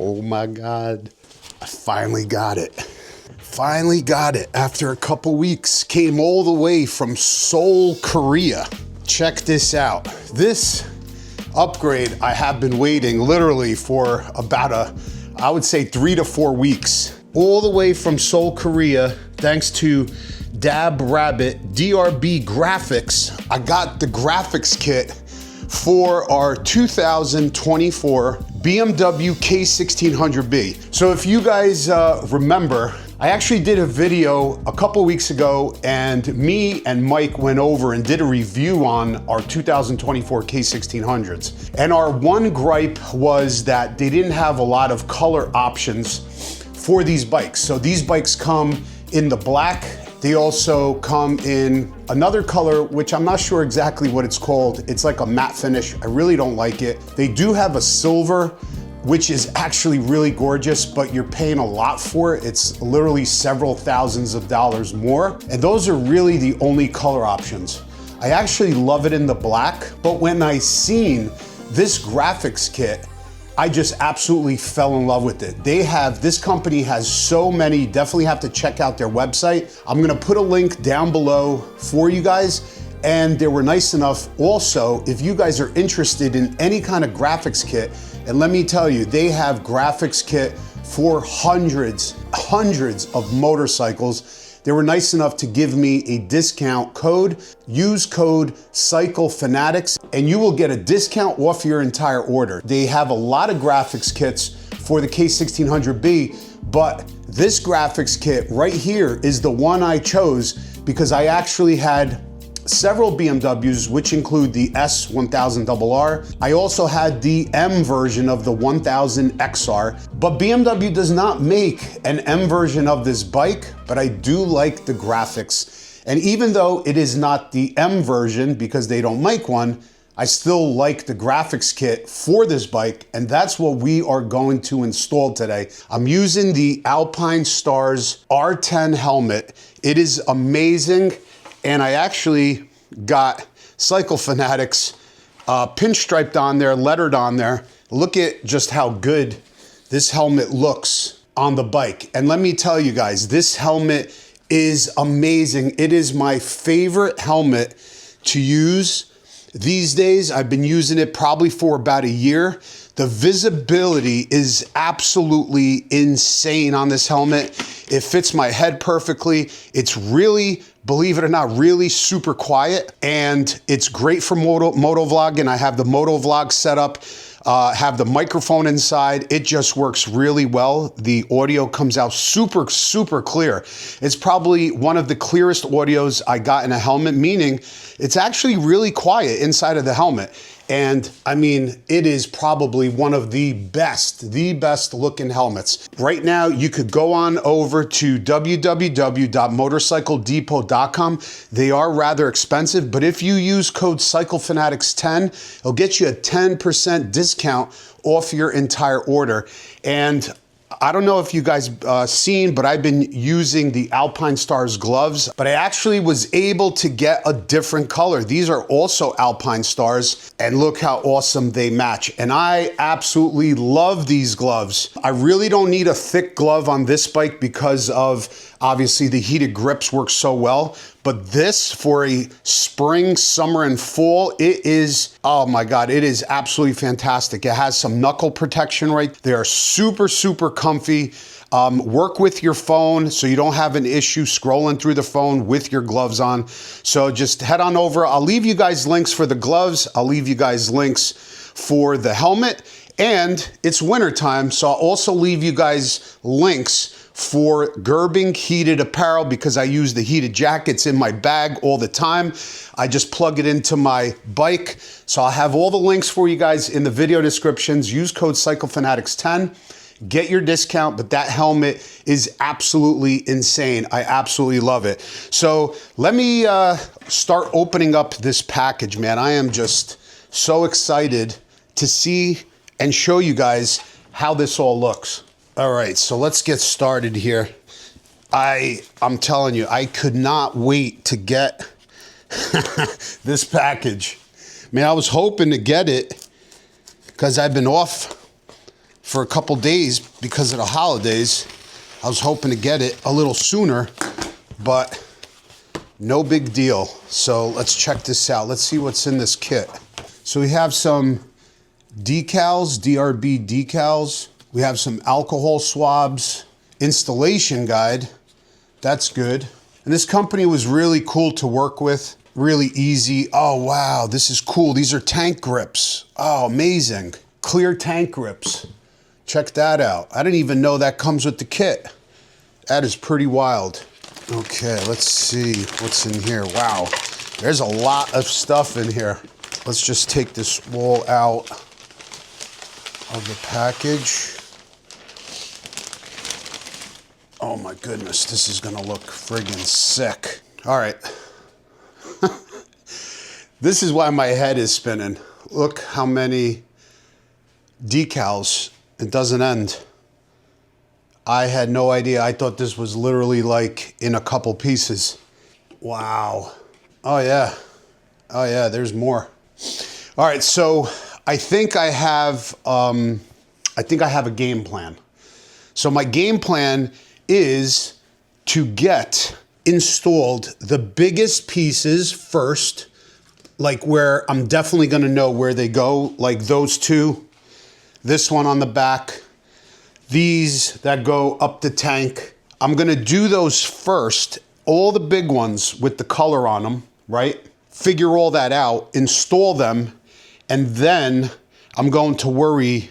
Oh my God, I finally got it. Finally got it after a couple weeks. Came all the way from Seoul, Korea. Check this out. This upgrade I have been waiting literally for about I would say 3 to 4 weeks. All the way from Seoul, Korea, thanks to Dab Rabbit DRB Graphics. I got the graphics kit for our 2024 BMW K1600B. So if you guys remember, I actually did a video a couple weeks ago and me and Mike went over and did a review on our 2024 K1600s. And our one gripe was that they didn't have a lot of color options for these bikes. So these bikes come in the black. They also come in another color, which I'm not sure exactly what it's called. It's like a matte finish. I really don't like it. They do have a silver, which is actually really gorgeous, but you're paying a lot for it. It's literally several thousands of dollars more. And those are really the only color options. I actually love it in the black, but when I seen this graphics kit, I just absolutely fell in love with it. This company has so many, definitely have to check out their website. I'm gonna put a link down below for you guys. And they were nice enough also, if you guys are interested in any kind of graphics kit, and let me tell you, they have graphics kit for hundreds of motorcycles. They were nice enough to give me a discount code. Use code FANATIX and you will get a discount off your entire order. They have a lot of graphics kits for the K1600B, but this graphics kit right here is the one I chose because I actually had several BMWs, which include the S1000RR. I also had the M version of the 1000XR, but BMW does not make an M version of this bike, but I do like the graphics. And even though it is not the M version because they don't make one, I still like the graphics kit for this bike, and that's what we are going to install today. I'm using the Alpine Stars R10 helmet. It is amazing. And I actually got Cycle Fanatics pinstriped on there, lettered on there. Look at just how good this helmet looks on the bike. And let me tell you guys, this helmet is amazing. It is my favorite helmet to use these days. I've been using it probably for about a year. The visibility is absolutely insane on this helmet. It fits my head perfectly. It's really, believe it or not, really super quiet, and it's great for moto vlogging. I have the moto vlog set up, have the microphone inside. It just works really well. The audio comes out super, super clear. It's probably one of the clearest audios I got in a helmet, meaning it's actually really quiet inside of the helmet. And I mean, it is probably one of the best looking helmets. Right now, you could go on over to www.motorcycledepot.com. They are rather expensive, but if you use code CycleFanatics10, it'll get you a 10% discount off your entire order. And I don't know if you guys seen, but I've been using the Alpine Stars gloves, but I actually was able to get a different color. These are also Alpine Stars, and look how awesome they match. And I absolutely love these gloves. I really don't need a thick glove on this bike because of, obviously, the heated grips work so well. But this, for a spring, summer, and fall, it is, oh my God, it is absolutely fantastic. It has some knuckle protection right. They are super, super comfy. Work with your phone so you don't have an issue scrolling through the phone with your gloves on. So just head on over. I'll leave you guys links for the gloves. I'll leave you guys links for the helmet. And it's wintertime, so I'll also leave you guys links for Gerbing heated apparel because I use the heated jackets in my bag all the time. I just plug it into my bike. So I'll have all the links for you guys in the video descriptions. Use code CycleFanatics10. Get your discount, but that helmet is absolutely insane. I absolutely love it. So let me start opening up this package, man. I am just so excited to see and show you guys how this all looks. All right, so let's get started here. I'm telling you, I could not wait to get this package. Man, I was hoping to get it because I've been off for a couple days because of the holidays. I was hoping to get it a little sooner, but no big deal. So let's check this out. Let's see what's in this kit. So we have some decals, DRB decals. We have some alcohol swabs, installation guide. That's good. And this company was really cool to work with, really easy. Oh, wow, this is cool. These are tank grips. Oh, amazing. Clear tank grips. Check that out. I didn't even know that comes with the kit. That is pretty wild. Okay, let's see what's in here. Wow, there's a lot of stuff in here. Let's just take this wall out of the package. Oh my goodness, this is gonna look friggin' sick. All right. This is why my head is spinning. Look how many decals. It doesn't end. I had no idea. I thought this was literally like in a couple pieces. Wow. Oh yeah. Oh yeah, there's more. All right, so I think I have a game plan. So my game plan is to get installed the biggest pieces first, like where I'm definitely gonna know where they go, like those two, this one on the back, these that go up the tank. I'm gonna do those first, all the big ones with the color on them, right? Figure all that out, install them, and then I'm going to worry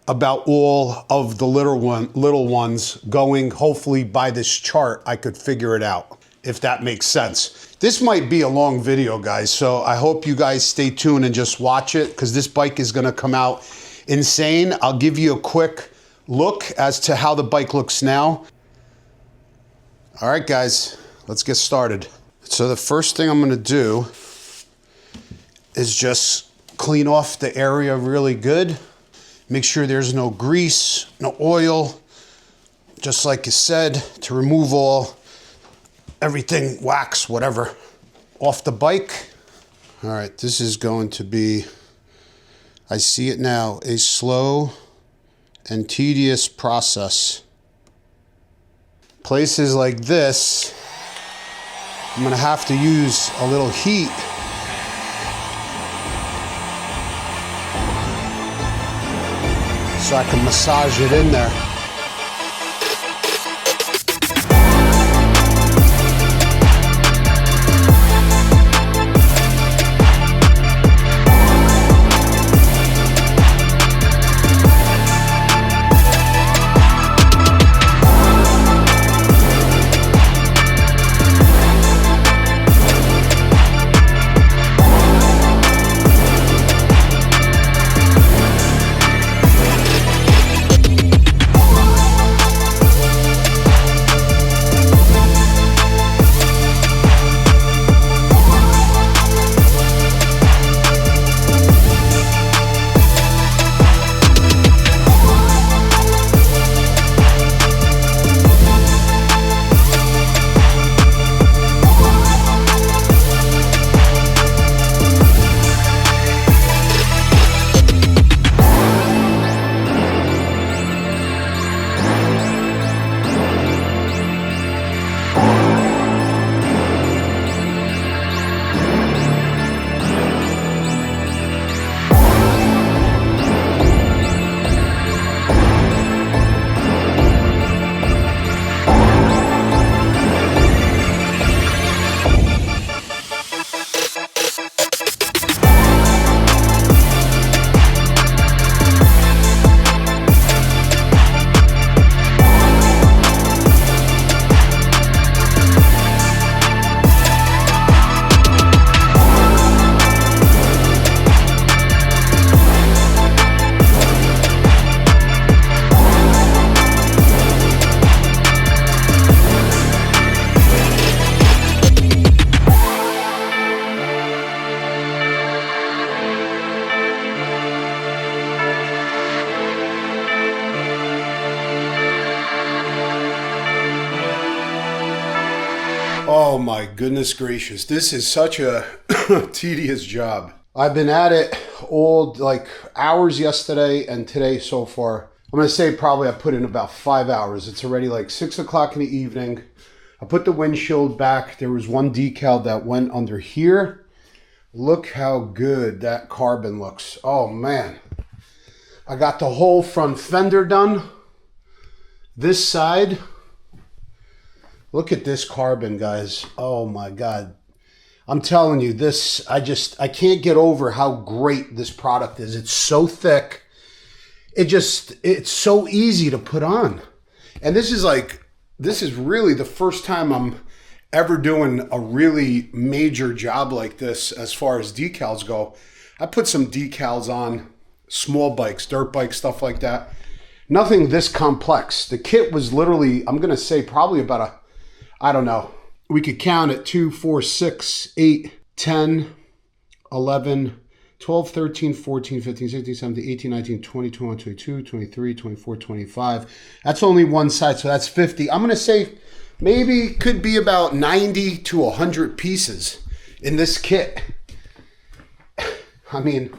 about all of the little ones going. Hopefully by this chart, I could figure it out, if that makes sense. This might be a long video, guys, so I hope you guys stay tuned and just watch it, because this bike is gonna come out insane. I'll give you a quick look as to how the bike looks now. All right, guys, let's get started. So the first thing I'm gonna do is just clean off the area really good. Make sure there's no grease, no oil, just like you said, to remove everything, wax, whatever, off the bike. All right, this is going to be, I see it now, a slow and tedious process. Places like this, I'm gonna have to use a little heat so I can massage it in there. Oh my goodness gracious. This is such a tedious job. I've been at it all like hours yesterday and today so far. I'm gonna say probably I put in about 5 hours. It's already like 6 o'clock in the evening. I put the windshield back. There was one decal that went under here. Look how good that carbon looks. Oh man. I got the whole front fender done. This side, look at this carbon, guys. Oh my God. I'm telling you, this, I can't get over how great this product is. It's so thick. It's so easy to put on. And this is really the first time I'm ever doing a really major job like this as far as decals go. I put some decals on small bikes, dirt bikes, stuff like that. Nothing this complex. The kit was literally, I'm going to say probably about I don't know. We could count it 2, 4, 6, 8, 10, 11, 12, 13, 14, 15, 16, 17, 18, 19, 20, 21, 22, 23, 24, 25. That's only one side, so that's 50. I'm going to say maybe could be about 90 to 100 pieces in this kit. I mean,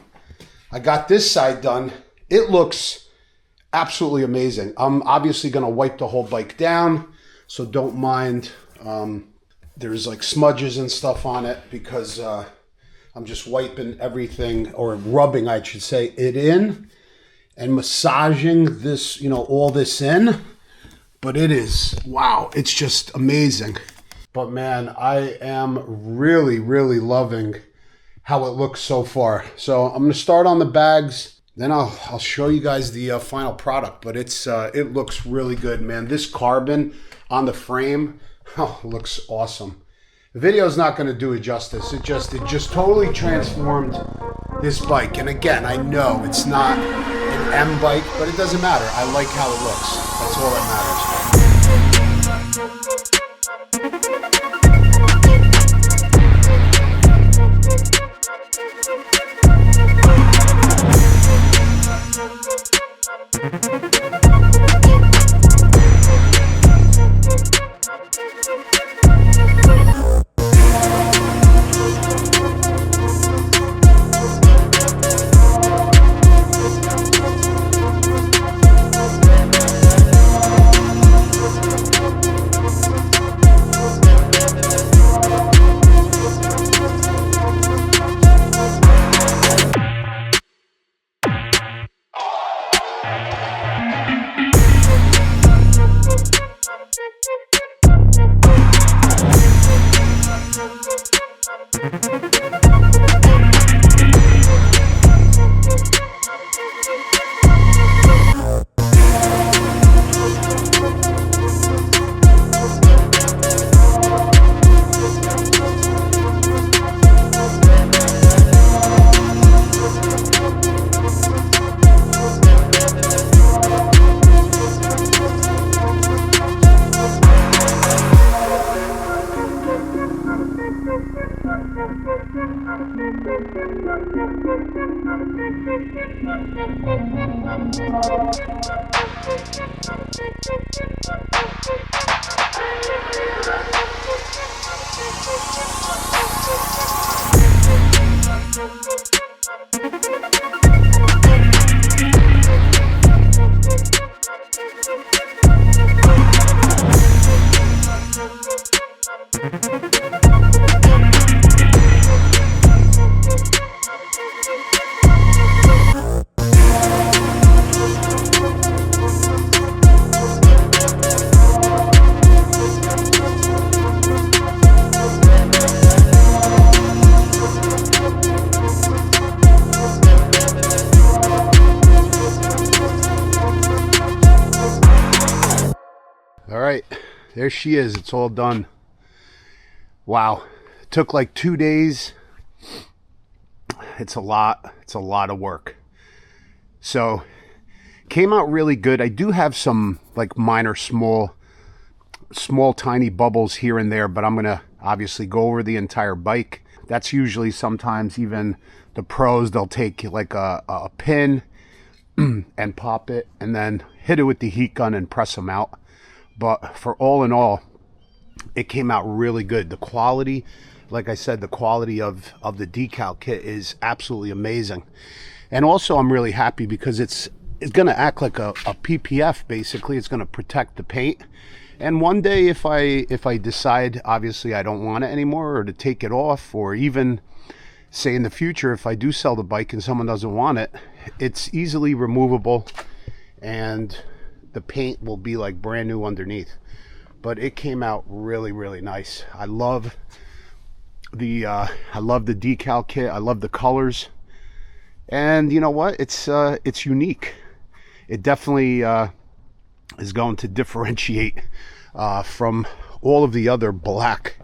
I got this side done. It looks absolutely amazing. I'm obviously going to wipe the whole bike down, so don't mind. There's like smudges and stuff on it because I'm just wiping everything, or rubbing, I should say, it in and massaging this, all this in. But it is, wow, it's just amazing. But man, I am really, really loving how it looks so far. So I'm going to start on the bags, then I'll show you guys the final product. But it looks really good, man. This carbon on the frame, looks awesome. The video is not going to do it justice. It just totally transformed this bike. And again, I know it's not an M bike, but it doesn't matter. I like how it looks. That's all that matters. All right, there she is. It's all done. Wow, it took like 2 days. It's a lot of work. So came out really good. I do have some like minor small tiny bubbles here and there, but I'm gonna obviously go over the entire bike. That's usually sometimes even the pros, they'll take like a pin and pop it and then hit it with the heat gun and press them out. But for all in all, it came out really good. The quality, like I said, the quality of the decal kit is absolutely amazing. And also I'm really happy because it's it's gonna act like a PPF. Basically, it's gonna protect the paint. And one day, if I decide, obviously I don't want it anymore, or to take it off, or even say in the future if I do sell the bike and someone doesn't want it, it's easily removable and the paint will be like brand new underneath. But it came out really, really nice. I love the decal kit. I love the colors, and you know what, it's unique. It definitely is going to differentiate from all of the other black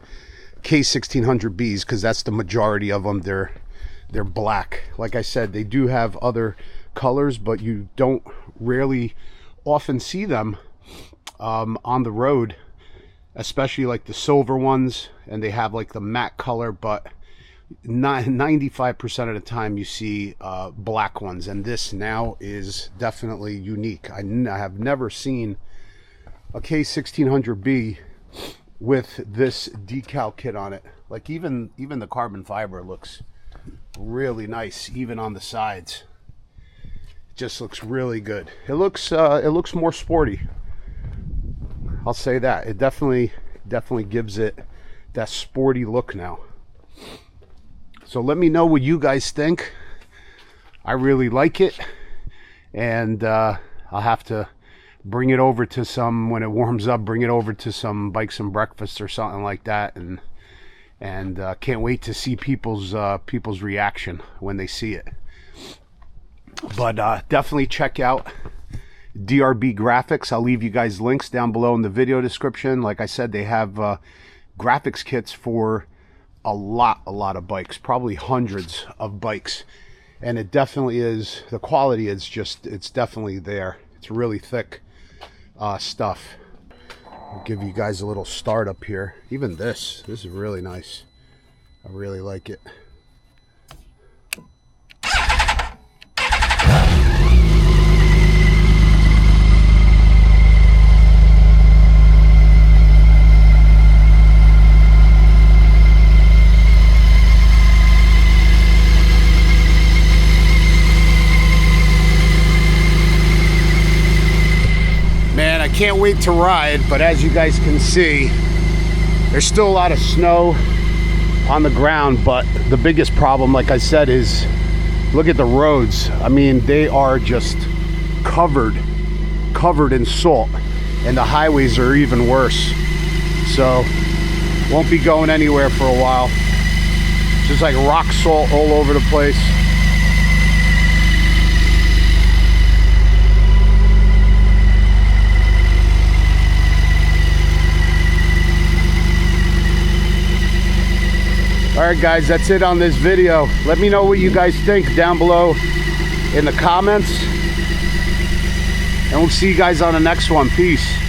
K1600Bs, because that's the majority of them. They're black. Like I said, they do have other colors, but you don't rarely often see them on the road, especially like the silver ones, and they have like the matte color, but 95% of the time you see black ones, and this now is definitely unique. I have never seen a K1600B with this decal kit on it. Like even the carbon fiber looks really nice, even on the sides. It just looks really good. It looks more sporty, I'll say that. It definitely gives it that sporty look now. So let me know what you guys think. I really like it, and I'll have to bring it over to some, when it warms up, bring it over to some Bikes and Breakfast or something like that, and can't wait to see people's reaction when they see it. But definitely check out DRB Graphics. I'll leave you guys links down below in the video description. Like I said, they have graphics kits for a lot of bikes, probably hundreds of bikes, and it definitely is, the quality is just, it's definitely there. It's really thick stuff. I'll give you guys a little start up here. Even this is really nice. I really like it. Can't wait to ride, but as you guys can see, there's still a lot of snow on the ground. But the biggest problem, like I said, is look at the roads. I mean, they are just covered in salt, and the highways are even worse. So won't be going anywhere for a while. Just like rock salt all over the place. Alright guys, that's it on this video. Let me know what you guys think down below in the comments. And we'll see you guys on the next one. Peace.